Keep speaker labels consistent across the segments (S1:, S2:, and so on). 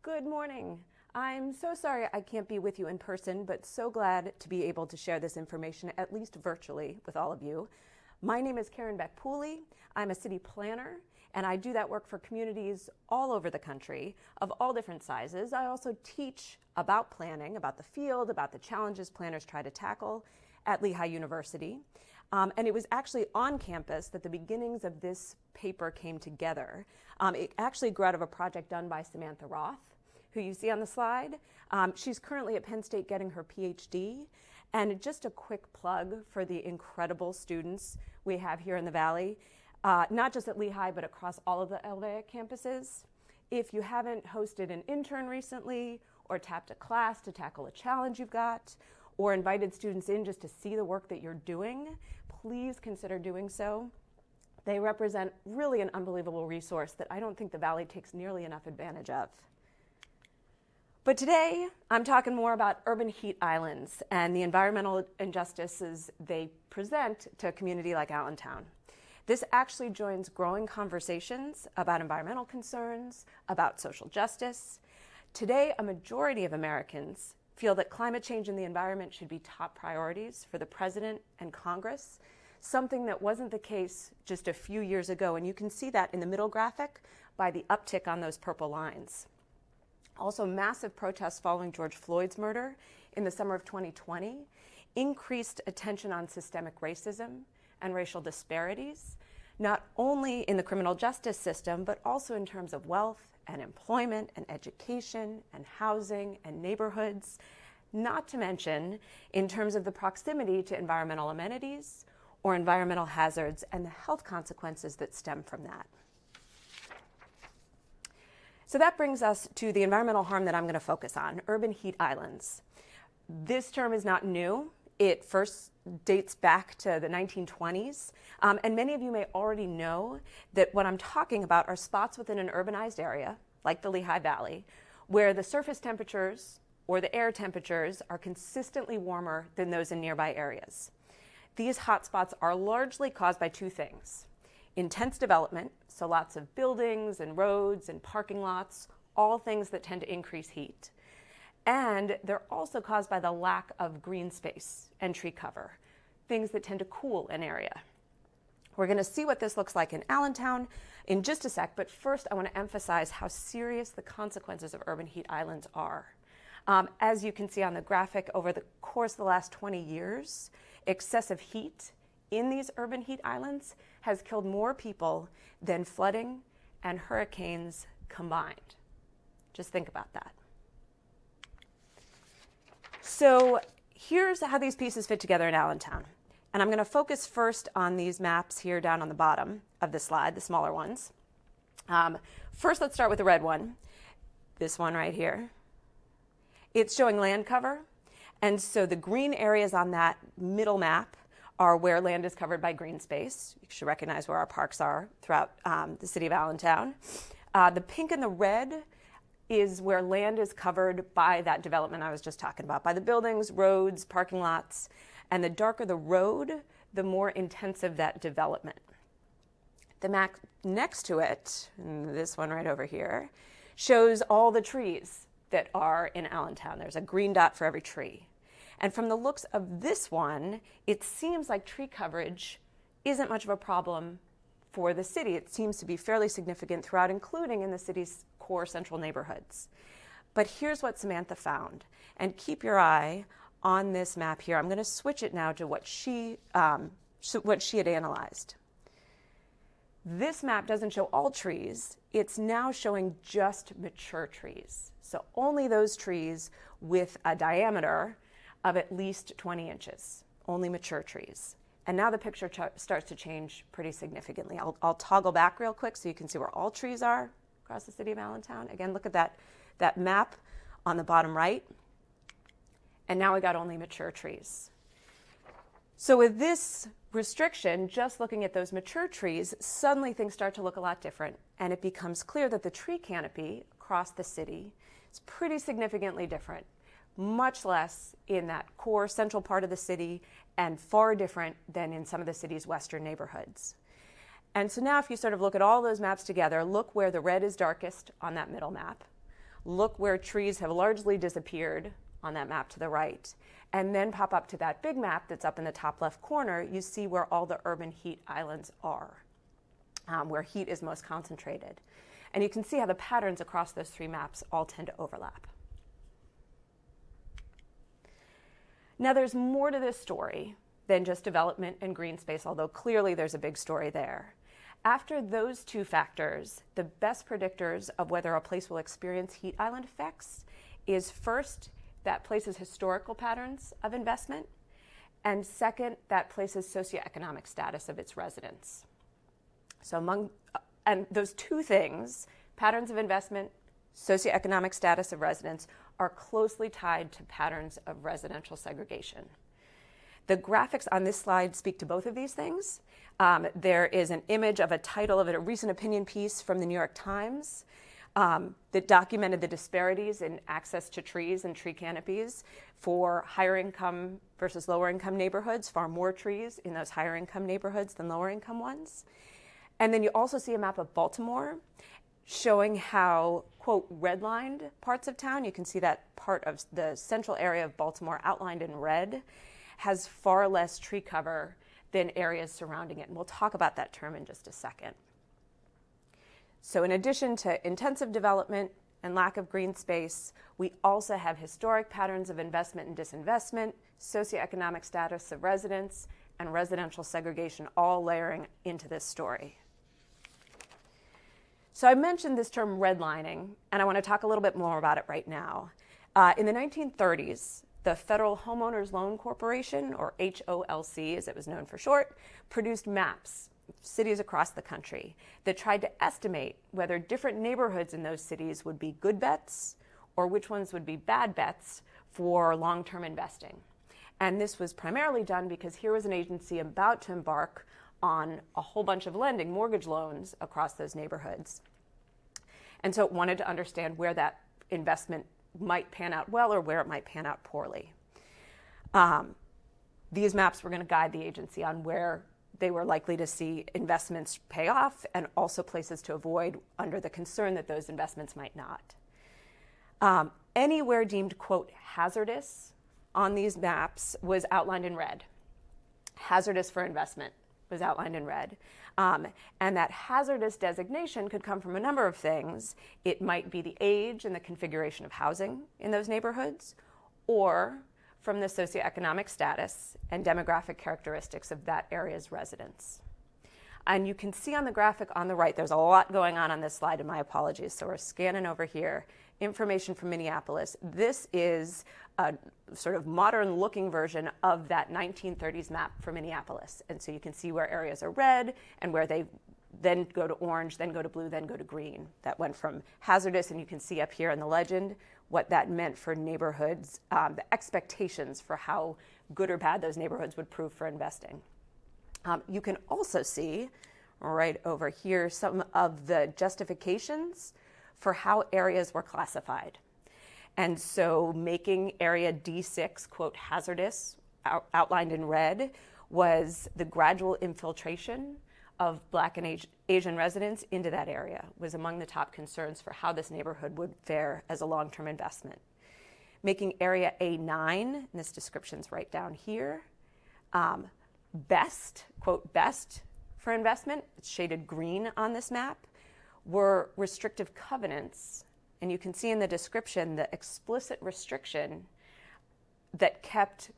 S1: Good morning. I'm so sorry I can't be with you in person, but so glad to be able to share this information, at least virtually, with all of you. My name is Beck Pooley. I'm a city planner, and I do that work for communities all over the country of all different sizes. I also teach about planning, about the field, about the challenges planners try to tackle at Lehigh University. And it was actually on campus that the beginnings of this paper came together. It actually grew out of a project done by Samantha Roth, who you see on the slide. She's currently at Penn State getting her PhD. And just a quick plug for the incredible students we have here in the Valley, not just at Lehigh, but across all of the LVA campuses. If you haven't hosted an intern recently, or tapped a class to tackle a challenge you've got, or invited students in just to see the work that you're doing, please consider doing so. They represent really an unbelievable resource that I don't think the Valley takes nearly enough advantage of. But today, I'm talking more about urban heat islands and the environmental injustices they present to a community like Allentown. This actually joins growing conversations about environmental concerns, about social justice. Today, a majority of Americans feel that climate change and the environment should be top priorities for the President and Congress, something that wasn't the case just a few years ago. And you can see that in the middle graphic by the uptick on those purple lines. Also, massive protests following George Floyd's murder in the summer of 2020 increased attention on systemic racism and racial disparities, not only in the criminal justice system, but also in terms of wealth and employment and education and housing and neighborhoods, not to mention in terms of the proximity to environmental amenities or environmental hazards and the health consequences that stem from that. So that brings us to the environmental harm that I'm going to focus on, urban heat islands. This term is not new. It first dates back to the 1920s, and many of you may already know that what I'm talking about are spots within an urbanized area, like the Lehigh Valley, where the surface temperatures or the air temperatures are consistently warmer than those in nearby areas. These hotspots are largely caused by two things: intense development, so lots of buildings and roads and parking lots, all things that tend to increase heat. And they're also caused by the lack of green space and tree cover, things that tend to cool an area. We're going to see what this looks like in Allentown in just a sec, but first I want to emphasize how serious the consequences of urban heat islands are. As you can see on the graphic, over the course of the last 20 years, excessive heat in these urban heat islands has killed more people than flooding and hurricanes combined. Just think about that. So here's how these pieces fit together in Allentown. And I'm going to focus first on these maps here down on the bottom of the slide, the smaller ones. First, let's start with the red one, this one right here. It's showing land cover. And so the green areas on that middle map are where land is covered by green space. You should recognize where our parks are throughout the city of Allentown. The pink and the red is where land is covered by that development I was just talking about, by the buildings, roads, parking lots. And the darker the road, the more intensive that development. The map next to it, this one right over here, shows all the trees that are in Allentown. There's a green dot for every tree. And from the looks of this one, it seems like tree coverage isn't much of a problem for the city. It seems to be fairly significant throughout, including in the city's core central neighborhoods. But here's what Samantha found. And keep your eye on this map here. I'm going to switch it now to what she had analyzed. This map doesn't show all trees. It's now showing just mature trees. So only those trees with a diameter of at least 20 inches, only mature trees. And now the picture starts to change pretty significantly. I'll toggle back real quick so you can see where all trees are across the city of Allentown. Again, look at that map on the bottom right. And now we got only mature trees. So with this restriction, just looking at those mature trees, suddenly things start to look a lot different. And it becomes clear that the tree canopy across the city is pretty significantly different, much less in that core central part of the city and far different than in some of the city's western neighborhoods. And so now if you sort of look at all those maps together, look where the red is darkest on that middle map. look where trees have largely disappeared on that map to the right, and then pop up to that big map that's up in the top left corner, you see where all the urban heat islands are, where heat is most concentrated. And you can see how the patterns across those three maps all tend to overlap. Now, there's more to this story than just development and green space, although clearly there's a big story there. After those two factors, the best predictors of whether a place will experience heat island effects is first, that place's historical patterns of investment, and second, that place's socioeconomic status of its residents. So and those two things, patterns of investment, socioeconomic status of residents, are closely tied to patterns of residential segregation. The graphics on this slide speak to both of these things. There is an image of a title of a recent opinion piece from the New York Times that documented the disparities in access to trees and tree canopies for higher income versus lower income neighborhoods, far more trees in those higher income neighborhoods than lower income ones. And then you also see a map of Baltimore showing how, quote, redlined parts of town, you can see that part of the central area of Baltimore outlined in red, has far less tree cover than areas surrounding it. And we'll talk about that term in just a second. So in addition to intensive development and lack of green space, we also have historic patterns of investment and disinvestment, socioeconomic status of residents, and residential segregation all layering into this story. So I mentioned this term redlining, and I want to talk a little bit more about it right now. In the 1930s, the Federal Homeowners Loan Corporation, or HOLC as it was known for short, produced maps of cities across the country that tried to estimate whether different neighborhoods in those cities would be good bets or which ones would be bad bets for long-term investing. And this was primarily done because here was an agency about to embark on a whole bunch of lending, mortgage loans across those neighborhoods. And so it wanted to understand where that investment might pan out well or where it might pan out poorly. These maps were going to guide the agency on where they were likely to see investments pay off and also places to avoid under the concern that those investments might not. Anywhere deemed, quote, hazardous on these maps was outlined in red. Hazardous for investment was outlined in red. And that hazardous designation could come from a number of things. It might be the age and the configuration of housing in those neighborhoods, or from the socioeconomic status and demographic characteristics of that area's residents. And you can see on the graphic on the right, there's a lot going on this slide, and my apologies. So we're scanning over here, information from Minneapolis. This is a sort of modern looking version of that 1930s map for Minneapolis. And so you can see where areas are red and where they then go to orange, then go to blue, then go to green. That went from hazardous, and you can see up here in the legend what that meant for neighborhoods, the expectations for how good or bad those neighborhoods would prove for investing. You can also see right over here some of the justifications for how areas were classified. And so making area D6, quote, hazardous, outlined in red, was the gradual infiltration of Black and Asian residents into that area, was among the top concerns for how this neighborhood would fare as a long-term investment. Making area A9, and this description's right down here, best, quote, best for investment, it's shaded green on this map, were restrictive covenants. And you can see in the description the explicit restriction that kept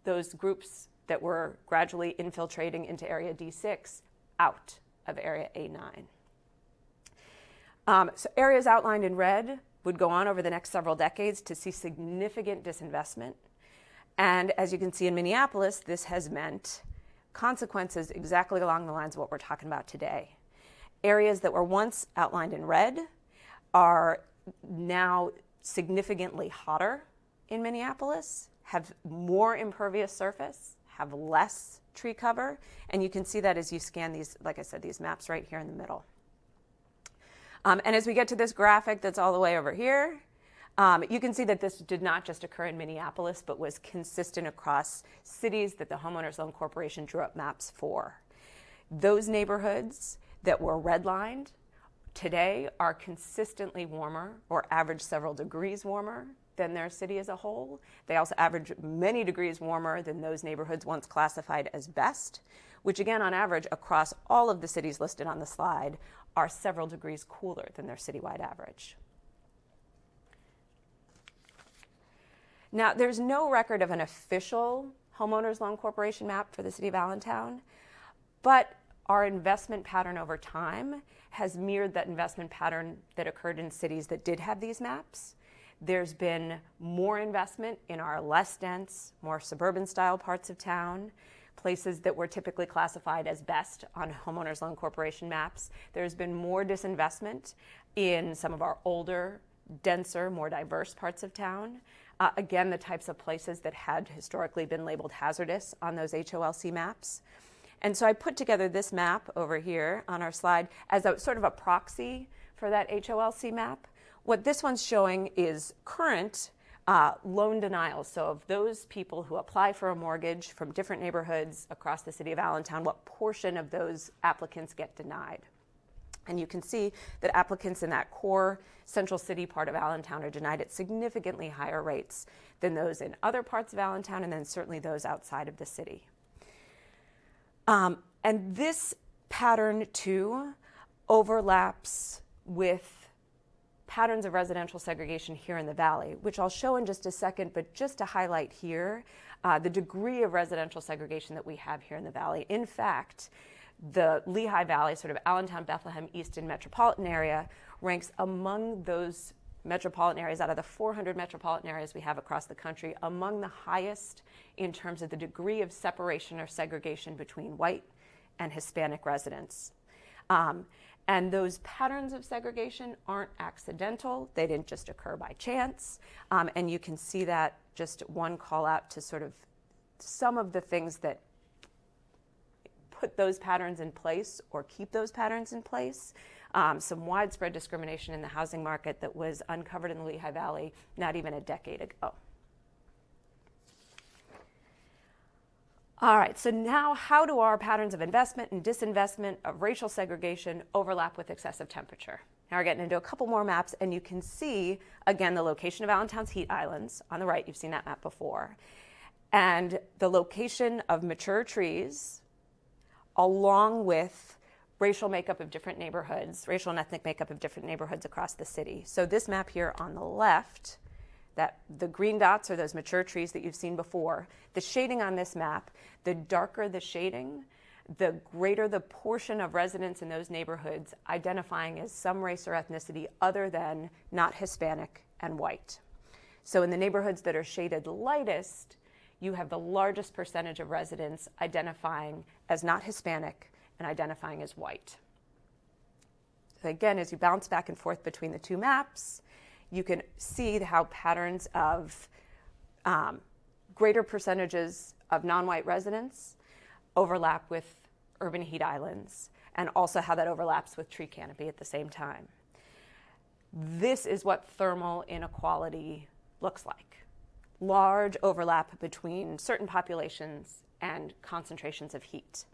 S1: those groups that were gradually infiltrating into area D6 out of area A9. So areas outlined in red would go on over the next several decades to see significant disinvestment. And as you can see in Minneapolis, this has meant consequences exactly along the lines of what we're talking about today. Areas that were once outlined in red are now significantly hotter in Minneapolis, have more impervious surface, have less tree cover, and you can see that as you scan these, like I said, these maps right here in the middle. And as we get to this graphic that's all the way over here, you can see that this did not just occur in Minneapolis, but was consistent across cities that the Homeowners Loan Corporation drew up maps for. Those neighborhoods that were redlined today are consistently warmer or average several degrees warmer than their city as a whole. They also average many degrees warmer than those neighborhoods once classified as best, which again, on average, across all of the cities listed on the slide, are several degrees cooler than their citywide average. Now, there's no record of an official homeowners loan corporation map for the city of Allentown, but our investment pattern over time has mirrored that investment pattern that occurred in cities that did have these maps. There's been more investment in our less dense, more suburban style parts of town, places that were typically classified as best on homeowners loan corporation maps. There's been more disinvestment in some of our older, denser, more diverse parts of town. Again, the types of places that had historically been labeled hazardous on those HOLC maps. And so I put together this map over here on our slide as a sort of a proxy for that HOLC map. What this one's showing is current loan denials. So of those people who apply for a mortgage from different neighborhoods across the city of Allentown, what portion of those applicants get denied? And you can see that applicants in that core central city part of Allentown are denied at significantly higher rates than those in other parts of Allentown, and then certainly those outside of the city. And this pattern too overlaps with patterns of residential segregation here in the valley, which I'll show in just a second, but just to highlight here, the degree of residential segregation that we have here in the valley. In fact, the Lehigh Valley, sort of Allentown, Bethlehem, Easton metropolitan area, ranks among those metropolitan areas, out of the 400 metropolitan areas we have across the country, among the highest in terms of the degree of separation or segregation between white and Hispanic residents. And those patterns of segregation aren't accidental. They didn't just occur by chance. And you can see that just one call out to sort of some of the things that put those patterns in place or keep those patterns in place. Some widespread discrimination in the housing market that was uncovered in the Lehigh Valley not even a decade ago. All right, so now how do our patterns of investment and disinvestment, of racial segregation, overlap with excessive temperature? Now we're getting into a couple more maps, and you can see, again, the location of Allentown's heat islands on the right. You've seen that map before. And the location of mature trees, along with racial makeup of different neighborhoods, racial and ethnic makeup of different neighborhoods across the city. So this map here on the left, that the green dots are those mature trees that you've seen before. The shading on this map, the darker the shading, the greater the portion of residents in those neighborhoods identifying as some race or ethnicity other than not Hispanic and white. So in the neighborhoods that are shaded lightest, you have the largest percentage of residents identifying as not Hispanic and identifying as white. So again, as you bounce back and forth between the two maps, you can see how patterns of greater percentages of non-white residents overlap with urban heat islands, and also how that overlaps with tree canopy at the same time. This is what thermal inequality looks like. Large overlap between certain populations and concentrations of heat.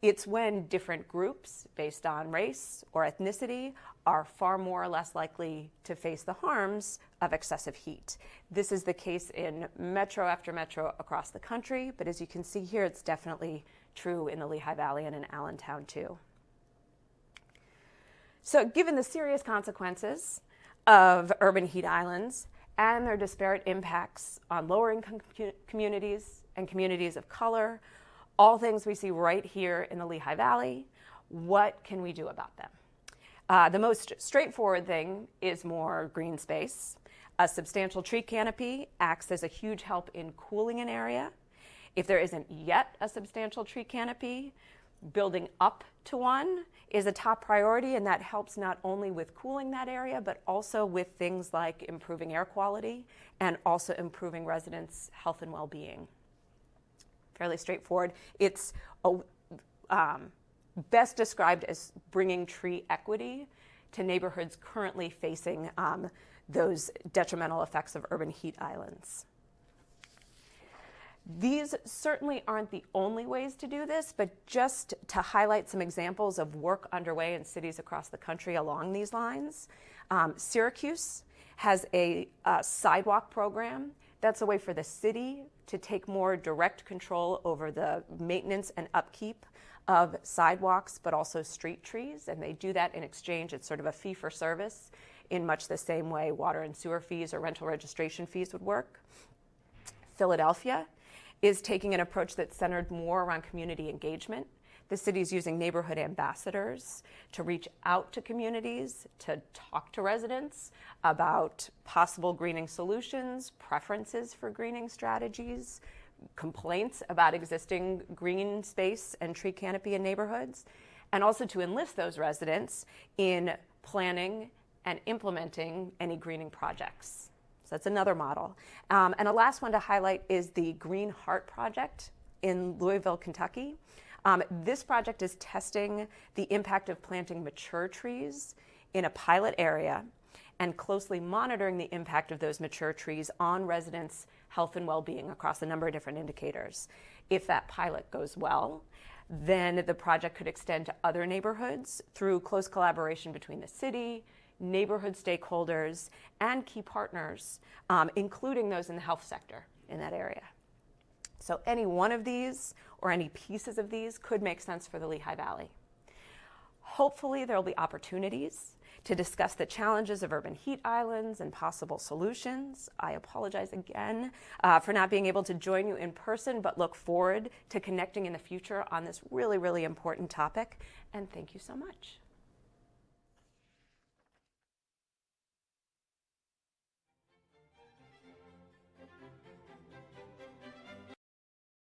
S1: It's when different groups based on race or ethnicity are far more or less likely to face the harms of excessive heat. This is the case in metro after metro across the country, but as you can see here, it's definitely true in the Lehigh Valley and in Allentown too. So given the serious consequences of urban heat islands and their disparate impacts on lower income communities and communities of color, all things we see right here in the Lehigh Valley, what can we do about them? The most straightforward thing is more green space. A substantial tree canopy acts as a huge help in cooling an area. If there isn't yet a substantial tree canopy, building up to one is a top priority, and that helps not only with cooling that area, but also with things like improving air quality and also improving residents' health and well-being. Fairly straightforward. It's best described as bringing tree equity to neighborhoods currently facing those detrimental effects of urban heat islands. These certainly aren't the only ways to do this, but just to highlight some examples of work underway in cities across the country along these lines. Syracuse has a sidewalk program. That's a way for the city to take more direct control over the maintenance and upkeep of sidewalks, but also street trees, and they do that in exchange. It's sort of a fee for service in much the same way water and sewer fees or rental registration fees would work. Philadelphia is taking an approach that's centered more around community engagement. The city's using neighborhood ambassadors to reach out to communities, to talk to residents about possible greening solutions, preferences for greening strategies, complaints about existing green space and tree canopy in neighborhoods, and also to enlist those residents in planning and implementing any greening projects. So that's another model. And a last one to highlight is the Green Heart Project in Louisville, Kentucky. This project is testing the impact of planting mature trees in a pilot area and closely monitoring the impact of those mature trees on residents' health and well-being across a number of different indicators. If that pilot goes well, then the project could extend to other neighborhoods through close collaboration between the city, neighborhood stakeholders, and key partners, including those in the health sector in that area. So any one of these or any pieces of these could make sense for the Lehigh Valley. Hopefully there will be opportunities to discuss the challenges of urban heat islands and possible solutions. I apologize again for not being able to join you in person, but look forward to connecting in the future on this really, really important topic. And thank you so much.